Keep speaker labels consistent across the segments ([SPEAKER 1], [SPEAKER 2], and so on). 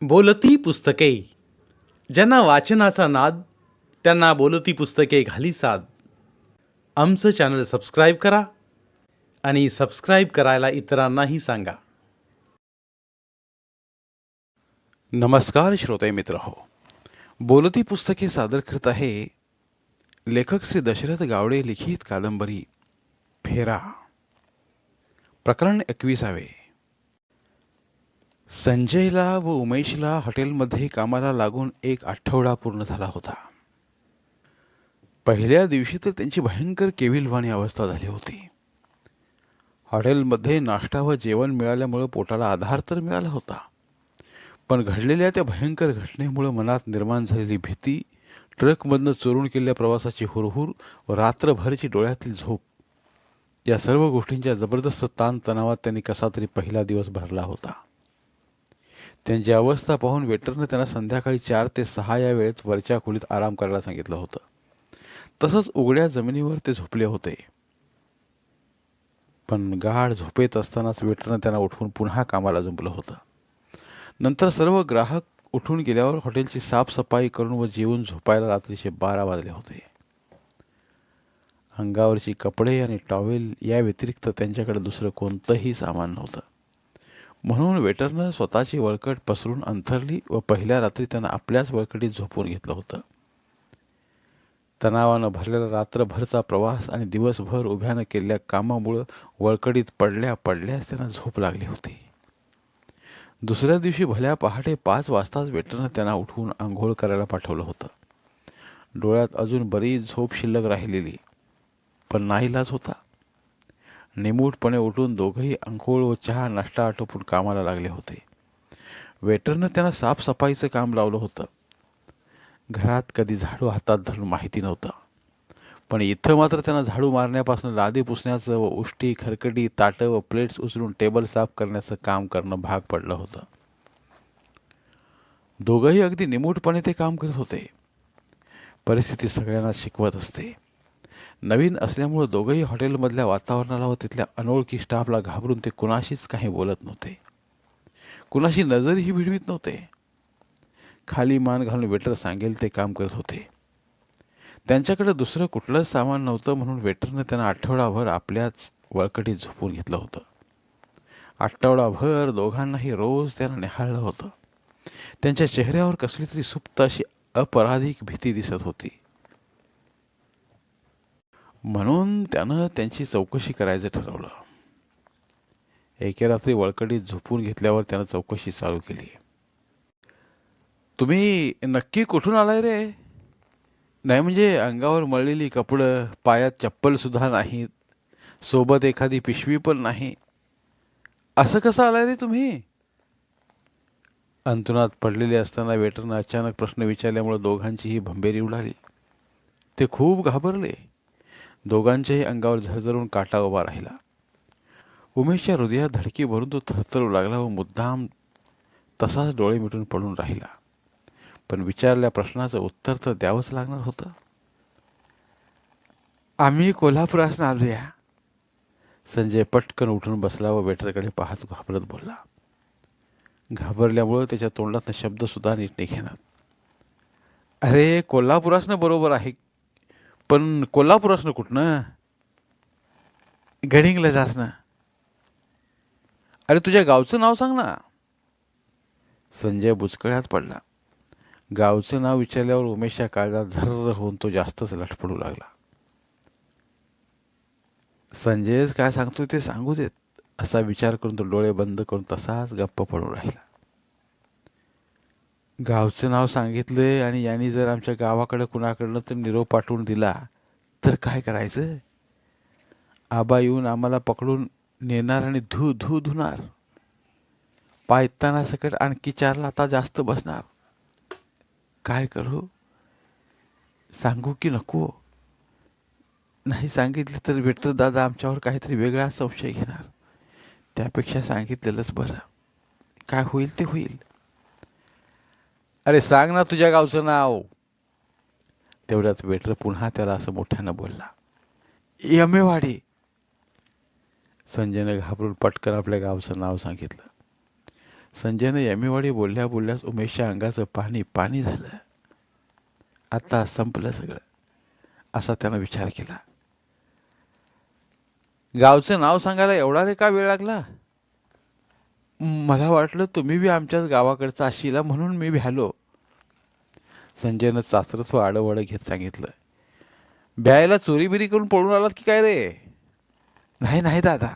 [SPEAKER 1] बोलती पुस्तके. ज्यांना वाचनाचा नाद, त्यांना बोलती पुस्तके घाली साद. आमचं चॅनल सबस्क्राईब करा आणि सबस्क्राईब करायला इतरांनाही सांगा. नमस्कार श्रोते मित्र हो. बोलती पुस्तके सादर करत आहे लेखक श्री दशरथ गावडे लिखित कादंबरी फेरा, प्रकरण 21. संजयला व उमेशला हॉटेलमध्ये कामाला लागून 1 आठवडा पूर्ण झाला होता. पहिल्या दिवशी तर त्यांची भयंकर केविलवाणी अवस्था झाली होती. हॉटेलमध्ये नाश्ता व जेवण मिळाल्यामुळे पोटाला आधार तर मिळाला होता, पण घडलेल्या त्या भयंकर घटनेमुळे मनात निर्माण झालेली भीती, ट्रकमधनं चोरून केलेल्या प्रवासाची हुरहुर व रात्रभरची डोळ्यातील झोप, या सर्व गोष्टींच्या जबरदस्त ताणतणावात त्यांनी कसा तरी पहिला दिवस भरला होता. त्यांची अवस्था पाहून वेटरनं त्यांना संध्याकाळी 4 ते 6 या वेळेत वरच्या खोलीत आराम करायला सांगितलं होतं. तसंच उघड्या जमिनीवर ते झोपले होते. पण गाढ झोपेत असतानाच वेटरनं त्यांना उठवून पुन्हा कामाला जुंपलं होतं. नंतर सर्व ग्राहक उठून गेल्यावर हॉटेलची साफसफाई करून व जेवून झोपायला रात्रीचे 12 वाजले होते. अंगावरची कपडे आणि टॉवेल या व्यतिरिक्त त्यांच्याकडे दुसरं कोणतंही सामान नव्हतं. म्हणून वेटरनं स्वतःची वळकट पसरून अंथरली व पहिल्या रात्री त्यांना आपल्याच वळकटीत झोपवून घेतलं होतं. तणावानं भरलेला रात्रभरचा प्रवास आणि दिवसभर उभ्यानं केलेल्या कामामुळं वळकटीत पडल्याच त्यांना झोप लागली होती. दुसऱ्या दिवशी भल्या पहाटे 5 वाजताच वेटरनं त्यांना उठवून आंघोळ करायला पाठवलं होतं. डोळ्यात अजून बरीच झोप शिल्लक राहिलेली, पण नाईलाज होता. निमूटपणे उठून दोघंही अंघोळ व चहा नाश्ता आटोपून कामाला लागले होते. वेटरनं त्यांना साफसफाईचं काम लावलं होतं. घरात कधी झाडू हातात धरून माहिती नव्हतं, पण इथं मात्र त्यांना झाडू मारण्यापासून लादी पुसण्याचं व उष्टी, खरकटी, ताटं व प्लेट्स उचलून टेबल साफ करण्याचं काम करणं भाग पडलं होतं. दोघंही अगदी निमूटपणे ते काम करत होते. परिस्थिती सगळ्यांना शिकवत असते. नवीन असल्यामुळं दोघंही हॉटेलमधल्या वातावरणाला व तिथल्या अनोळखी स्टाफला घाबरून ते कुणाशीच काही बोलत नव्हते. कुणाशी नजरही भिडवीत नव्हते. खाली मान घालून वेटर सांगेल ते काम करत होते. त्यांच्याकडे दुसरं कुठलंच सामान नव्हतं, म्हणून वेटरनं त्यांना आठवडाभर आपल्याच वळकटीत झोपून घेतलं होतं. आठवडाभर दोघांनाही रोज त्यांना निहाळलं होतं. त्यांच्या चेहऱ्यावर कसली तरी सुप्त अशी अपराधिक भीती दिसत होती. म्हणून त्यानं त्यांची चौकशी करायचं ठरवलं. एके रात्री वळकटीत झोपून घेतल्यावर त्यानं चौकशी चालू केली. तुम्ही नक्की कुठून आलाय रे? नाही म्हणजे अंगावर मळलेली कपडं, पायात चप्पल सुद्धा नाहीत, सोबत एखादी पिशवी पण नाही, असं कसं आलाय रे तुम्ही? अंथरुणात पडलेले असताना वेटरनं अचानक प्रश्न विचारल्यामुळे दोघांचीही भंबेरी उडाली. ते खूप घाबरले. दोघांच्याही अंगावर झरझरून काटा उभा राहिला. उमेशच्या हृदयात धडकी भरून तो थरथरू लागला व मुद्दाम तसाच डोळे मिटून पडून राहिला. पण विचारल्या प्रश्नाचं उत्तर तर द्यावंच लागणार होतं. आम्ही कोल्हापुरातून आलो या. संजय पटकन उठून बसला व वेटरकडे पाहत घाबरत बोलला. घाबरल्यामुळं त्याच्या तोंडातनं शब्द सुद्धा नीट निघेनात. अरे कोल्हापुरातनं बरोबर आहे, पण कोल्हापुरातनं कुठनं? गडिंगला जास ना. अरे तुझ्या गावचं नाव सांग ना. संजय बुचकळ्यात पडला. गावचं नाव विचारल्यावर उमेशच्या काळजात झर्र होऊन तो जास्तच लटपडू लागला. संजयच काय सांगतोय ते सांगू देत, असा विचार करून तो डोळे बंद करून तसाच गप्प पडून राहिला. गावचं नाव सांगितलंय आणि यांनी जर आमच्या गावाकडं कुणाकडनं तर निरोप पाठवून दिला तर काय करायचं? आबा येऊन आम्हाला पकडून नेणार आणि धू धू धुणार. पायताना सकट आणखी 4 लाथा जास्त बसणार. काय करू? सांगू की नको? नाही सांगितलं तर वेटर दादा आमच्यावर काहीतरी वेगळा संशय घेणार. त्यापेक्षा सांगितलेलंच बरं. काय होईल ते होईल. अरे सांग ना तुझ्या गावचं नाव. तेवढ्यात वेटर पुन्हा त्याला असं मोठ्यानं बोलला. यमेवाडी. संजयने घाबरून पटकन आपल्या गावचं नाव सांगितलं. संजयनं यमीवाडी बोलल्या बोलल्याच उमेशच्या अंगाचं पाणी पाणी झालं. आता संपलं सगळं, असा त्यानं विचार केला. गावचं नाव सांगायला एवढा रे का वेळ लागला? मला वाटलं तुम्ही बी आमच्याच गावाकडचा असशीला म्हणून मी भ्यालो. संजयनं चाचरस्व आडवड घेत सांगितलं. भ्यायला चोरी बिरी करून पळून आलात की काय रे? नाही नाही दादा,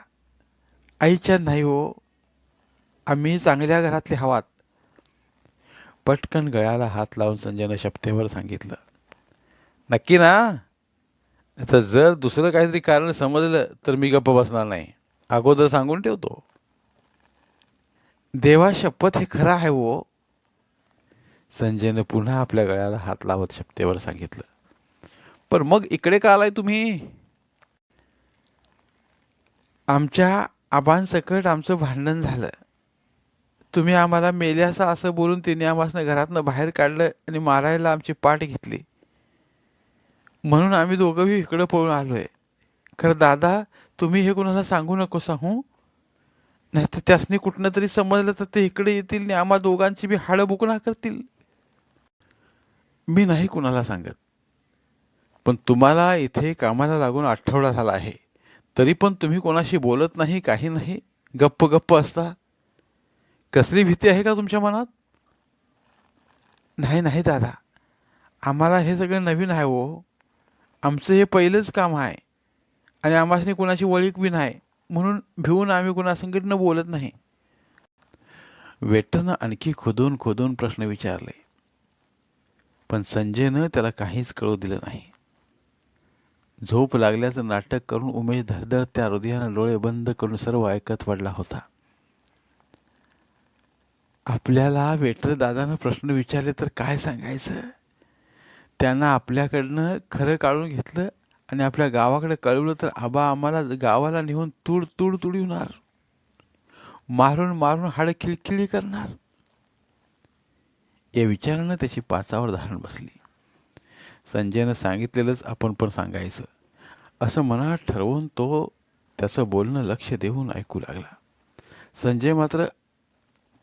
[SPEAKER 1] आईच्या नाही हो, आम्ही चांगल्या घरातले हवात. पटकन गळ्याला हात लावून संजयनं शपथेवर सांगितलं. नक्की ना? तर जर दुसरं काहीतरी कारण समजलं तर मी गप्प बसणार नाही, अगोदर सांगून ठेवतो. देवा शपथ, हे खरं आहे हो, संजयनं पुन्हा आपल्या गळ्याला हात लावत शपथेवर सांगितलं. पण मग इकडे का आलाय तुम्ही? आमच्या आबांसकट आमचं भांडण झालं. तुम्ही आम्हाला मेल्यासा असं बोलून तिने आम्हाला घरातनं बाहेर काढलं आणि मारायला आमची पाठ घेतली, म्हणून आम्ही दोघंही इकडं पळून आलोय. खरं दादा, तुम्ही हे कुणाला सांगू नको सांगू, नाही तर त्यासनी कुठनं तरी समजलं तर ते इकडे येतील आणि आम्हा दोघांची बी हाडं बुकणा करतील. मी नाही कुणाला सांगत, पण तुम्हाला इथे कामाला लागून आठवडा झाला आहे, तरी पण तुम्ही कोणाशी बोलत नाही, काही नाही, गप्प गप्प असता. कसली भीती आहे का तुमच्या मनात? नाही नाही दादा, आम्हाला हे सगळं नवीन आहे हो, आमचं हे पहिलंच काम आहे आणि आम्हासनी कुणाची वळीक बी नाही, म्हणून भिवून आम्ही कुणासंगत बोलत नाही. वेटरनं आणखी खोदून खोदून प्रश्न विचारले, पण संजयनं त्याला काहीच कळू दिलं नाही. झोप लागल्याचं नाटक करून उमेश धडधड त्या हृदयानं डोळे बंद करून सर्व ऐकत पडला होता. आपल्याला वेटर दादानं प्रश्न विचारले तर काय सांगायचं? त्यांना आपल्याकडनं खरं काढून घेतलं आणि आपल्या गावाकडे कळवलं तर आबा आम्हाला गावाला नेऊन तूड तूड तुडविणार, मारून मारून हाड खिळखिळी करणार. या विचारानं त्याची पाचावर धारण बसली. संजयनं सांगितलेलंच आपण पण सांगायचं, असं मनात ठरवून तो त्याचं बोलणं लक्ष देऊन ऐकू लागला. संजय मात्र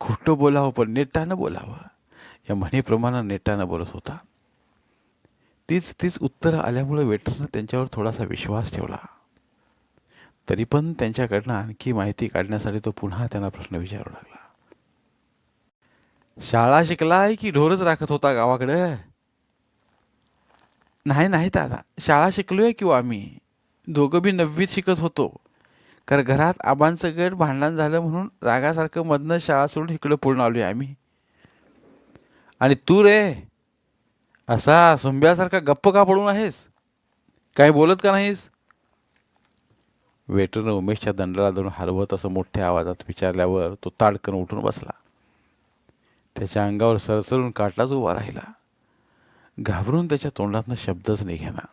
[SPEAKER 1] खोटं बोलावं पण नेटानं बोलावं या म्हणीप्रमाणे नेटानं बोलत होता. तीच तीच उत्तरं आल्यामुळे वेटरनं त्यांच्यावर थोडासा विश्वास ठेवला. तरी पण त्यांच्याकडनं आणखी माहिती काढण्यासाठी तो पुन्हा त्यांना प्रश्न विचारू लागला. शाळा शिकलाय की ढोरच राखत होता गावाकडे? नाही नाही दादा, शाळा शिकलोय किंवा आम्ही दोघं बी 9वीत शिकत होतो. कारण घरात आबांसकट भांडण झालं म्हणून रागासारखं मधनं शाळा सोडून इकडं पळून आलोय आम्ही. आणि तू रे, असा सुंब्यासारखा गप्प का पडून आहेस? काय बोलत का नाहीस? वेटरनं उमेशच्या दंडाला धरून हलवत असं मोठ्या आवाजात विचारल्यावर तो ताडकन उठून बसला. त्याच्या अंगावर सरसरून काटाच उभा राहिला. घाबरून त्याच्या तोंडातनं शब्दच निघेना.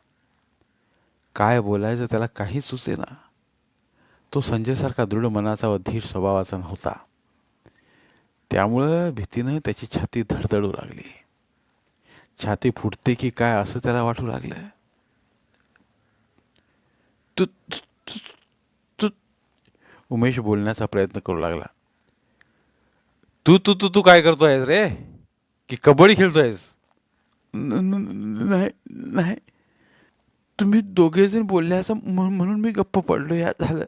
[SPEAKER 1] काय बोलायचं त्याला काहीच सुचेना. तो संजयसारखा दृढ मनाचा व धीर स्वभावाचा नव्हता. त्यामुळं भीतीनं त्याची छाती धडधडू लागली. छाती फुटते की काय असं त्याला वाटू लागलं. तू तू तू उमेश बोलण्याचा प्रयत्न करू लागला. तू तू तू तू काय करतोयस रे? की कबड्डी खेळतोयस? नाही नाही, तुम्ही दोघेजण बोलले असं म्हणून मी गप्प पडलो, या झालं.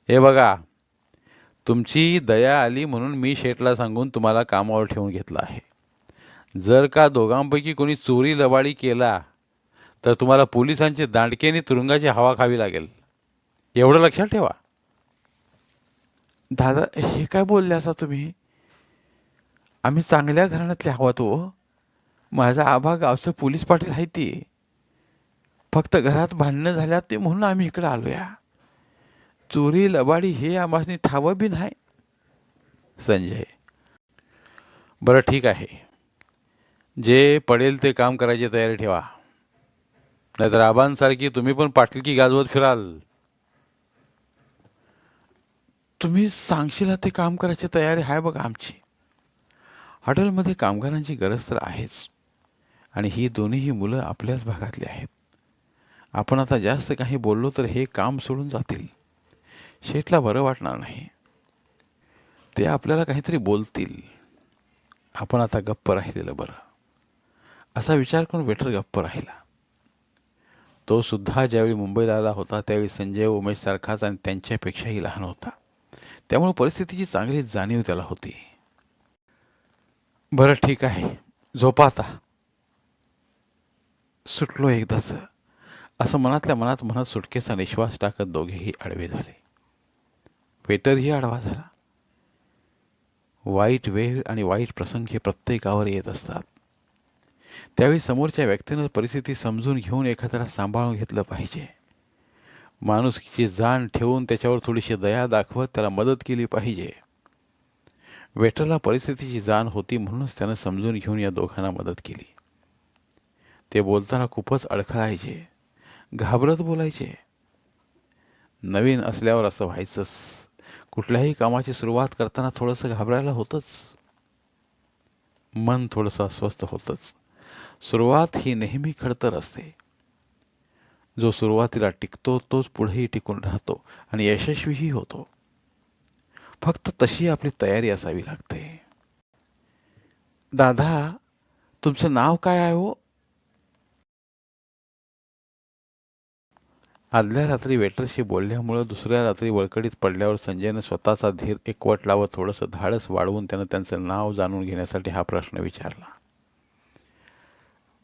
[SPEAKER 1] हे बघा, तुमची दया आली म्हणून मी शेठला सांगून तुम्हाला कामावर ठेवून घेतलं आहे. जर का दोघांपैकी कोणी चोरी लबाडी केला तर तुम्हाला पोलिसांची दांडकेनी तुरुंगाची हवा खावी लागेल, एवढं लक्षात ठेवा. दादा, हे काय बोलले असा तुम्ही? आम्ही चांगल्या घराण्यातले आहोत हो. माझा आबा गावचं पोलीस पाटील आहे ती. फक्त घरात भांडणं झाल्यात ते म्हणून आम्ही इकडे आलोया. चोरी लबाडी हे आम्हाला ठावं बी नाही. संजय, बरं ठीक आहे, जे पडेल ते काम करायची तयारी ठेवा, नाहीतर आबांसारखी तुम्ही पण पाटलकी गाजवत फिराल. तुम्ही सांगशील ते काम करायची तयारी आहे बघा आमची. हॉटेलमध्ये कामगारांची गरज तर आहेच आणि ही दोन्हीही मुलं आपल्याच भागातली आहेत. आपण आता जास्त काही बोललो तर हे काम सोडून जातील. शेठला बरं वाटणार नाही. ते आपल्याला काहीतरी बोलतील. आपण आता गप्प राहिलेलं बरं, असा विचार करून वेटर गप्प राहिला. तो सुद्धा ज्यावेळी मुंबईला आला होता त्यावेळी संजय उमेश सारखाच आणि त्यांच्यापेक्षाही लहान होता. त्यामुळे परिस्थितीची चांगली जाणीव त्याला होती. बरं ठीक आहे, झोपा आता, सुटलो एकदाच, असं मनातल्या मनात म्हणत सुटकेचा निश्वास टाकत दोघेही आडवे झाले. वेटरही आडवा झाला. वाईट वेळ आणि वाईट प्रसंग हे प्रत्येकावर येत असतात. त्यावेळी समोरच्या व्यक्तीनं परिस्थिती समजून घेऊन एखाद्याला सांभाळून घेतलं पाहिजे. माणुसकीची जाण ठेवून त्याच्यावर थोडीशी दया दाखवत त्याला मदत केली पाहिजे. वेटरला परिस्थितीची जाण होती म्हणूनच त्यानं समजून घेऊन या दोघांना मदत केली. ते बोलताना खूपच अडखळायचे, घाबरत बोलायचे. नवीन असल्यावर असं व्हायचंच. कुठल्याही कामाची सुरुवात करताना थोडंसं घाबरायला होतंच. मन थोडंसं अस्वस्थ होतंच. सुरुवात ही नेहमी खडतर असते. जो सुरुवातीला टिकतो तोच पुढेही टिकून राहतो आणि यशस्वीही होतो. फक्त तशी आपली तयारी असावी लागते. दादा, तुमचं नाव काय आहे हो? आदल्या रात्री वेटरशी बोलल्यामुळं दुसऱ्या रात्री वळकडीत पडल्यावर संजयनं स्वतःचा धीर एकवट लावत थोडंसं धाडस वाढवून त्यानं त्यांचं नाव जाणून घेण्यासाठी हा प्रश्न विचारला.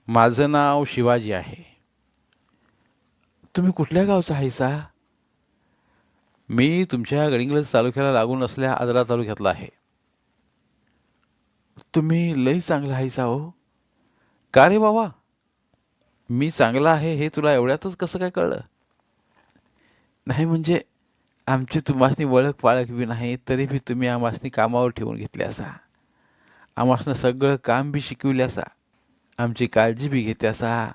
[SPEAKER 1] माझं नाव शिवाजी आहे. तुम्ही कुठल्या गावचा आहेसा? मी तुमच्या गडिंग्लज तालुक्याला लागून असल्या आजरा तालुक्यातला आहे. तुम्ही लई चांगला आहेसा हो. का रे बाबा? मी चांगला आहे हे तुला एवढ्यातच कसं काय कळलं? नाही म्हणजे आमची तुम्हासनी ओळख पाळख बी नाही, तरी बी तुम्ही आम्हासनी कामावर ठेवून घेतले असा. आम्हासनं सगळं काम बी शिकविले असा. आमची काळजी बी घेते असा.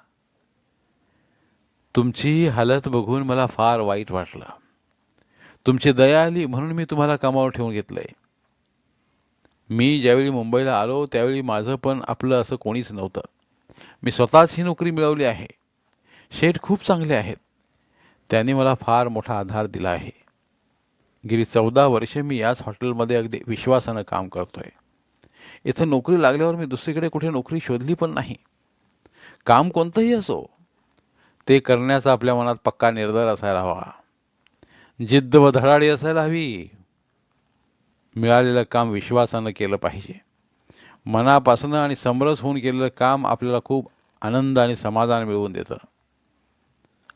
[SPEAKER 1] तुमची हालत बघून मला फार वाईट वाटलं. तुमची दया आली म्हणून मी तुम्हाला कामावर ठेवून घेतलंय. मी ज्यावेळी मुंबईला आलो त्यावेळी माझं पण आपलं असं कोणीच नव्हतं. मी स्वतःच ही नोकरी मिळवली आहे. शेठ खूप चांगले आहेत. त्यांनी मला फार मोठा आधार दिला आहे. गेली 14 वर्षे मी याच हॉटेलमध्ये अगदी विश्वासानं काम करतोय. इथं नोकरी लागल्यावर मी दुसरीकडे कुठे नोकरी शोधली पण नाही. काम कोणतंही असो, ते करण्याचा आपल्या मनात पक्का निर्धार असायला हवा. जिद्द व धडाडी असायला हवी. मिळालेलं काम विश्वासानं केलं पाहिजे. मनापासनं आणि समरस होऊन केलेलं काम आपल्याला खूप आनंद आणि समाधान मिळवून देतं.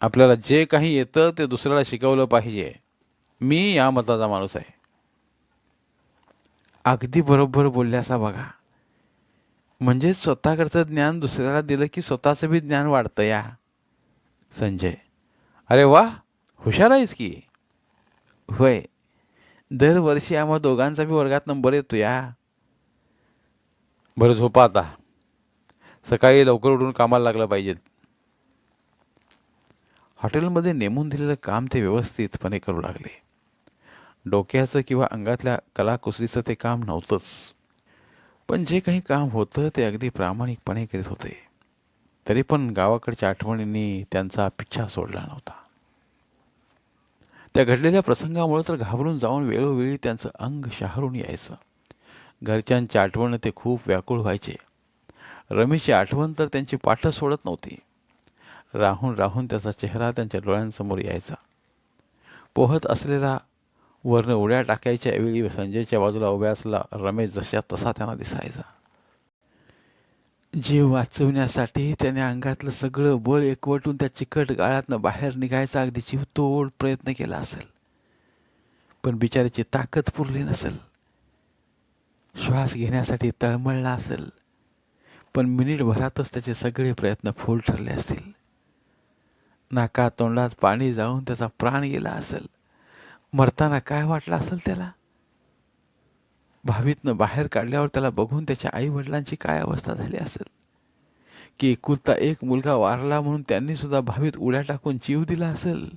[SPEAKER 1] आपल्याला जे काही येतं ते दुसऱ्याला शिकवलं पाहिजे. मी या मताचा माणूस आहे. अगदी बरोबर बोलल्यासा बघा. म्हणजे स्वतःकडचं ज्ञान दुसऱ्याला दिलं की स्वतःचं बी ज्ञान वाढतं या. संजय: अरे वा, हुशार आहेस की. होय, दरवर्षी आम्हा दोघांचा बी वर्गात नंबर येतो या. बरं झोपा आता, सकाळी लवकर उठून कामाला लागलं पाहिजेत. हॉटेलमध्ये नेमून दिलेलं काम ते व्यवस्थितपणे करू लागले. डोक्याचं किंवा अंगातल्या कलाकुसरीचं ते काम नव्हतंच, पण जे काही काम होतं ते अगदी प्रामाणिकपणे करीत होते. तरी पण गावाकडच्या आठवणींनी त्यांचा पिच्छा सोडला नव्हता. त्या घडलेल्या प्रसंगामुळे तर घाबरून जाऊन वेळोवेळी त्यांचं अंग शहारून यायचं. घरच्यांची आठवण ते खूप व्याकुळ व्हायचे. रमेशची आठवण तर त्यांची पाठ सोडत नव्हती. राहून राहून त्याचा चेहरा त्यांच्या डोळ्यांसमोर यायचा. पोहत असलेला वरनं उड्या टाकायच्या वेळी संजयच्या बाजूला उभ्या असला रमेश जशा तसा त्यांना दिसायचा. जीव वाचवण्यासाठी त्याने अंगातलं सगळं बळ एकवटून त्या चिकट गाळातनं बाहेर निघायचा अगदी जीवतोड प्रयत्न केला असेल, पण बिचाऱ्याची ताकद पुरली नसेल. श्वास घेण्यासाठी तळमळला असेल, पण मिनिटभरातच त्याचे सगळे प्रयत्न फोल ठरले असतील. नाका तोंडात पाणी जाऊन त्याचा प्राण गेला असेल. मरताना काय वाटलं असेल त्याला. भावीतनं बाहेर काढल्यावर त्याला बघून त्याच्या आई वडिलांची काय अवस्था झाली असेल, की एकुलता एक मुलगा वारला म्हणून त्यांनी सुद्धा भावीत उड्या टाकून जीव दिला असेल.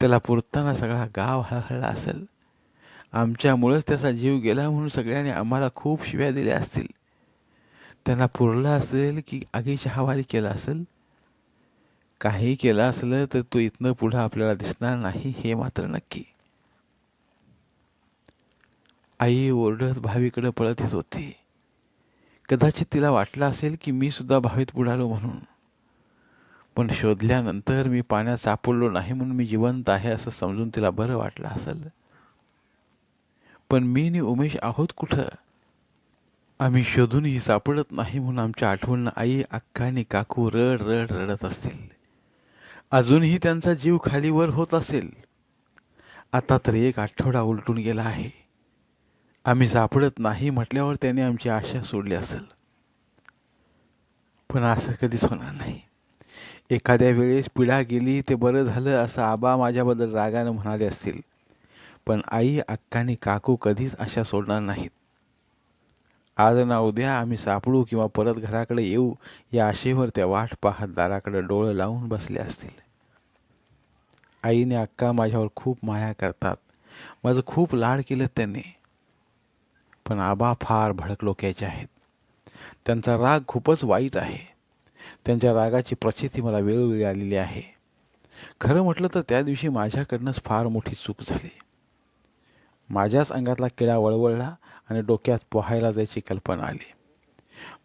[SPEAKER 1] त्याला पुरताना सगळा गाव हळहळला असेल. आमच्यामुळेच त्याचा जीव गेला म्हणून सगळ्यांनी आम्हाला खूप शिव्या दिल्या असतील. त्यांना पुरलं असेल की आगीच्या हवाली केलं असेल. काही केलं असलं तर तो इथनं पुढं आपल्याला दिसणार नाही हे मात्र नक्की. आई ओरडत भावीकडे पळत येत होती. कदाचित तिला वाटलं असेल की मी सुद्धा भावीत बुडालो म्हणून. पण शोधल्यानंतर मी पाण्यात सापडलो नाही म्हणून मी जिवंत आहे असं समजून तिला बरं वाटलं असेल. पण मी आणि उमेश आहोत कुठं? आम्ही शोधूनही सापडत नाही म्हणून आमच्या आठवणीनं आई, अक्का आणि काकू रड रड रडत असतील. अजूनही त्यांचा जीव खालीवर होत असेल. आता तर एक आठवडा उलटून गेला आहे. आम्ही सापडत नाही म्हटल्यावर त्याने आमची आशा सोडली असेल. पण असं कधीच होणार नाही. एखाद्या वेळेस पिढा गेली ते बरं झालं असं आबा माझ्याबद्दल रागानं म्हणाले असतील. पण आई, अक्का आणि काकू कधीच आशा सोडणार नाहीत. आज ना उद्या आम्ही सापडू किंवा परत घराकडे येऊ या आशेवर त्या वाट पाहत दाराकडे डोळं लावून बसले असतील. आईने अक्का माझ्यावर खूप माया करतात. माझं खूप लाड केलं त्यांनी. पण आबा फार भडक लोकाचे आहेत. त्यांचा राग खूपच वाईट आहे. त्यांच्या रागाची प्रचिती मला वेळोवेळी आलेली आहे. खरं म्हटलं तर त्या दिवशी माझ्याकडनंच फार मोठी चूक झाली. माझ्याच अंगातला किडा वळवळला आणि डोक्यात पोहायला जायची कल्पना आली.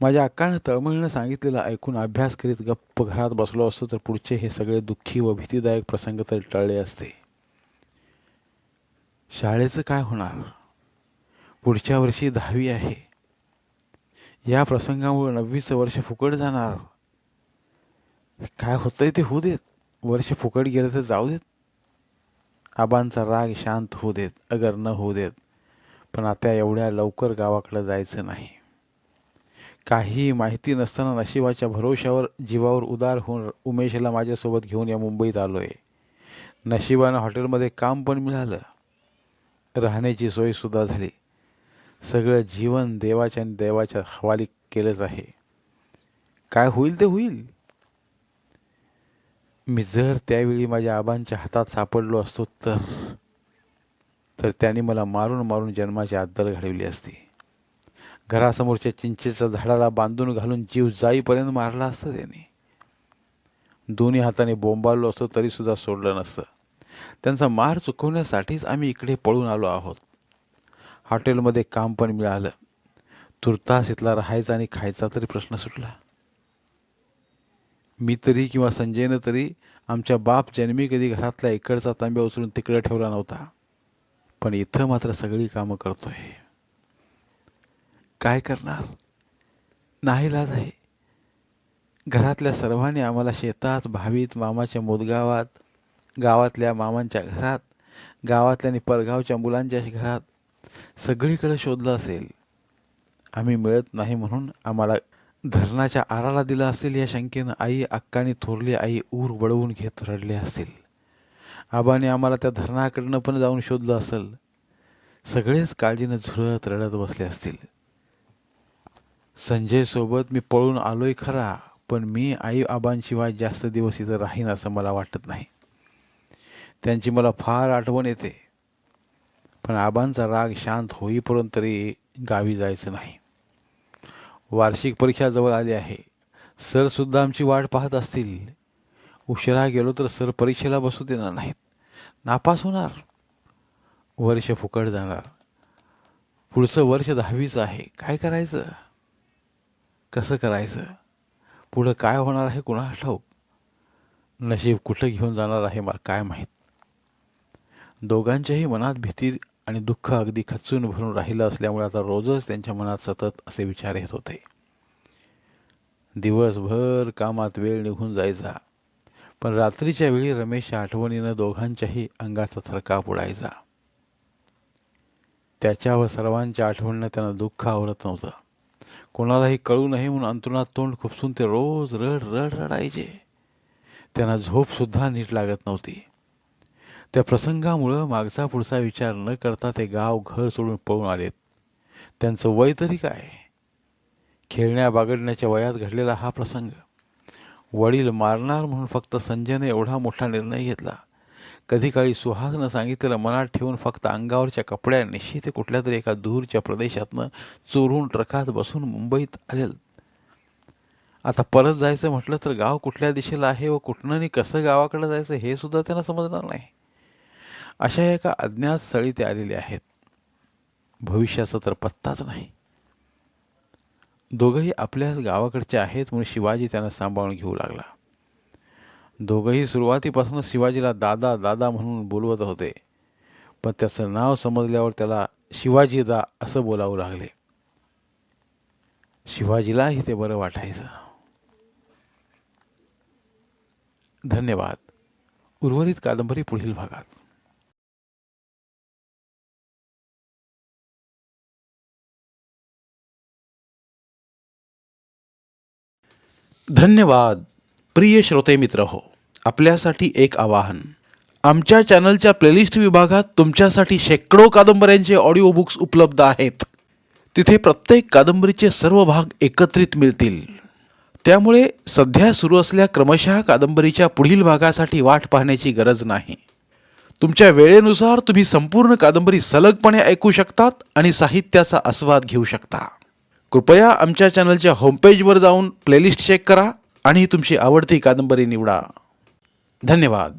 [SPEAKER 1] माझ्या अक्कानं तळमळीनं सांगितलेलं ऐकून अभ्यास करीत गप्प घरात बसलो असतो तर पुढचे हे सगळे दुःखी व भीतीदायक प्रसंग तरी टळले असते. शाळेचं काय होणार? पुढच्या वर्षी 10वी आहे. या प्रसंगामुळे 9वीचं वर्ष फुकट जाणार. काय होतंय ते होऊ देत. वर्ष फुकट गेलं तर जाऊ देत. आबांचा राग शांत होऊ देत, अगर न होऊ देत. पण आता एवढ्या लवकर गावाकडे जायचं नाही. काही माहिती नसताना नशिबाच्या भरोश्यावर जीवावर उदार होऊन उमेशला माझ्यासोबत घेऊन या मुंबईत आलोय. नशिबानं हॉटेलमध्ये काम पण मिळालं. राहण्याची सोयसुद्धा झाली. सगळं जीवन देवाच्या आणि देवाच्या हवाली केलंच आहे. काय होईल ते होईल. मी जर त्यावेळी माझ्या आबांच्या हातात सापडलो असतो तर त्यांनी मला मारून मारून जन्माची अद्दल घडविली असती. घरासमोरच्या चिंचेच्या झाडाला बांधून घालून जीव जाईपर्यंत मारला असतं त्यांनी. दोन्ही हाताने बोंबाळलो असतो तरी सुद्धा सोडलं नसतं. त्यांचा मार चुकवण्यासाठीच आम्ही इकडे पळून आलो आहोत. हॉटेलमध्ये काम पण मिळालं. तुर्तास इथला राहायचा आणि खायचा तरी प्रश्न सुटला. मी तरी किंवा संजयनं तरी आमच्या बाप जन्मी कधी घरातला इकडचा तांब्या उचलून तिकडे ठेवला नव्हता. पण इथं मात्र सगळी कामं करतोय. काय करणार? नाईलाज आहे. घरातल्या सर्वांनी आम्हाला शेतात, भावीत, मामाच्या मुदगावात, गावातल्या मामांच्या घरात, गावातल्या आणि परगावच्या मुलांच्या घरात सगळीकडे शोधलं असेल. आम्ही मिळत नाही म्हणून आम्हाला धरणाच्या आराला दिलं असेल या शंकेनं आई, अक्का आणि थोरली आई ऊर बडवून घेत रडले असतील. आबाने आम्हाला त्या धरणाकडनं पण जाऊन शोधलं असेल. सगळेच काळजीनं झुरत रडत बसले असतील. संजय सोबत मी पळून आलोय खरा, पण मी आई आबांशिवाय जास्त दिवस इथं राहीन असं मला वाटत नाही. त्यांची मला फार आठवण येते. पण आबांचा राग शांत होईपर्यंत तरी गावी जायचं नाही. वार्षिक परीक्षा जवळ आली आहे. सर सुद्धा आमची वाट पाहत असतील. उशिरा गेलो तर सर परीक्षेला बसू देणार नाहीत. नापास होणार. वर्ष फुकट जाणार. पुढचं वर्ष 10वीचं आहे. काय करायचं? कसं करायचं? पुढं काय होणार आहे कुणाला ठाऊक. नशीब कुठं घेऊन जाणार आहे मला काय माहीत. दोघांच्याही मनात भीती आणि दुःख अगदी खचून भरून राहिलं असल्यामुळे आता रोजच त्यांच्या मनात सतत असे विचार येत होते. दिवसभर कामात वेळ निघून जायचा, पण रात्रीच्या वेळी रमेशच्या आठवणीनं दोघांच्याही अंगाचा थरकाप उडायचा. त्याच्या व सर्वांच्या आठवणीनं त्यांना दुःख आवरत नव्हतं. कोणालाही कळू नये म्हणून अंतरुणात तोंड खुपसून ते रोज रड रड रडायचे. त्यांना झोपसुद्धा नीट लागत नव्हती. त्या प्रसंगामुळं मागचा पुढचा विचार न करता ते गाव घर सोडून पळून आलेत. त्यांचं वय तरी काय? खेळण्या बागडण्याच्या वयात घडलेला हा प्रसंग. वडील मारणार म्हणून फक्त संजयने एवढा मोठा निर्णय घेतला. कधी काळी सुहासनं सांगितलेलं मनात ठेवून फक्त अंगावरच्या कपड्यांनिशी ते कुठल्या तरी एका दूरच्या प्रदेशातनं चोरून ट्रकात बसून मुंबईत आलेल. आता परत जायचं म्हटलं तर गाव कुठल्या दिशेला आहे व कुठनं आणि कसं गावाकडे जायचं हे सुद्धा त्यांना समजणार नाही. अशा एका अज्ञात स्थळी ते आलेले आहेत. भविष्याचा तर पत्ताच नाही. दोघंही आपल्याच गावाकडचे आहेत म्हणून शिवाजी त्यांना सांभाळून घेऊ लागला. दोघंही सुरुवातीपासूनच शिवाजीला दादा दादा म्हणून बोलवत होते, पण त्याचं नाव समजल्यावर त्याला शिवाजीदा असं बोलावं लागले. शिवाजीलाही ते बरं वाटायचं. धन्यवाद. उर्वरित कादंबरी पुढील भागात. धन्यवाद. प्रिय श्रोते मित्र हो, आपल्यासाठी एक आवाहन. आमच्या चॅनलच्या प्लेलिस्ट विभागात तुमच्यासाठी शेकडो कादंबऱ्यांचे ऑडिओ बुक्स उपलब्ध आहेत. तिथे प्रत्येक कादंबरीचे सर्व भाग एकत्रित मिळतील. त्यामुळे सध्या सुरू असलेल्या क्रमशः कादंबरीच्या पुढील भागासाठी वाट पाहण्याची गरज नाही. तुमच्या वेळेनुसार तुम्ही संपूर्ण कादंबरी सलगपणे ऐकू शकतात आणि साहित्याचा आस्वाद घेऊ शकता. कृपया आमच्या चॅनलच्या होमपेजवर जाऊन प्लेलिस्ट चेक करा आणि तुमची आवडती कादंबरी निवडा. धन्यवाद.